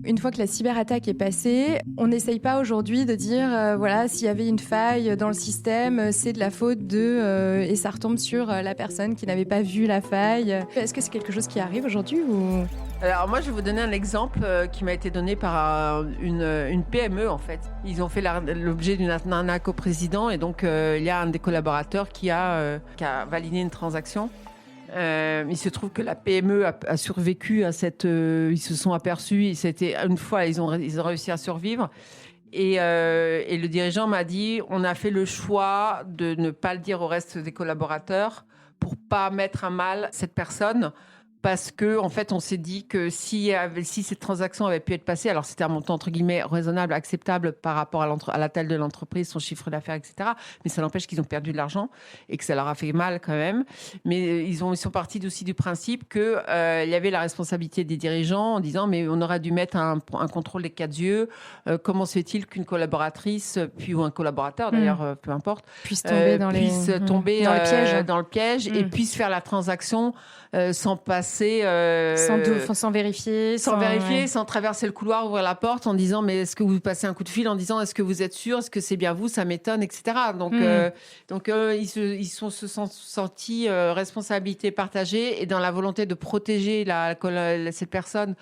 Une fois que la cyberattaque est passée, on n'essaye pas aujourd'hui de dire voilà, s'il y avait une faille dans le système, c'est de la faute de et ça retombe sur la personne qui n'avait pas vu la faille. Est-ce que c'est quelque chose qui arrive aujourd'hui ou... Alors moi, je vais vous donner un exemple qui m'a été donné par une PME en fait. Ils ont fait l'objet d'une arnaque au président et donc il y a un des collaborateurs qui a validé une transaction. Il se trouve que la PME a survécu à cette. Ils se sont aperçus. C'était une fois, ils ont réussi à survivre. Et le dirigeant m'a dit, on a fait le choix de ne pas le dire au reste des collaborateurs pour pas mettre à mal cette personne. Parce que, en fait, on s'est dit que si cette transaction avait pu être passée, alors c'était un montant entre guillemets raisonnable, acceptable par rapport à la taille de l'entreprise, son chiffre d'affaires, etc. Mais ça n'empêche qu'ils ont perdu de l'argent et que ça leur a fait mal quand même. Mais ils sont partis aussi du principe que il y avait la responsabilité des dirigeants en disant mais on aurait dû mettre un contrôle des 4 yeux. Comment se fait-il qu'une collaboratrice, puis ou un collaborateur d'ailleurs, peu importe, puisse tomber dans le piège et puisse faire la transaction sans passer sans vérifier, sans traverser le couloir, ouvrir la porte en disant mais est-ce que vous passez un coup de fil en disant est-ce que vous êtes sûr, est-ce que c'est bien vous, ça m'étonne, etc. Donc ils se sont sentis responsabilité partagée et dans la volonté de protéger cette personne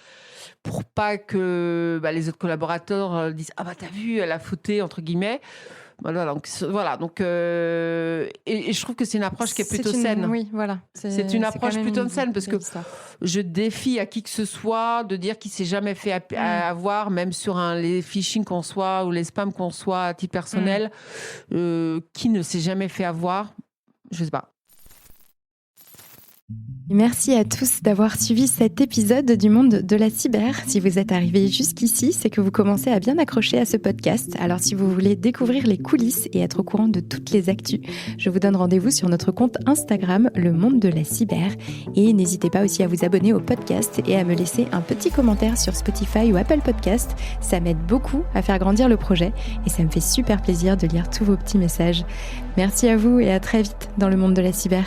pour pas que les autres collaborateurs disent ah bah t'as vu, elle a fauté entre guillemets. Voilà, donc et je trouve que c'est une approche qui est plutôt saine. Oui, voilà. C'est une approche plutôt saine parce que je défie à qui que ce soit de dire qu'il s'est jamais fait avoir, même sur les phishing qu'on soit ou les spams qu'on soit à titre personnel, qui ne s'est jamais fait avoir, je sais pas. Merci à tous d'avoir suivi cet épisode du monde de la cyber. Si vous êtes arrivés jusqu'ici, c'est que vous commencez à bien accrocher à ce podcast. Alors si vous voulez découvrir les coulisses et être au courant de toutes les actus, je vous donne rendez-vous sur notre compte Instagram, Le Monde de la Cyber. Et n'hésitez pas aussi à vous abonner au podcast et à me laisser un petit commentaire sur Spotify ou Apple Podcast. Ça m'aide beaucoup à faire grandir le projet et ça me fait super plaisir de lire tous vos petits messages. Merci à vous et à très vite dans Le Monde de la Cyber.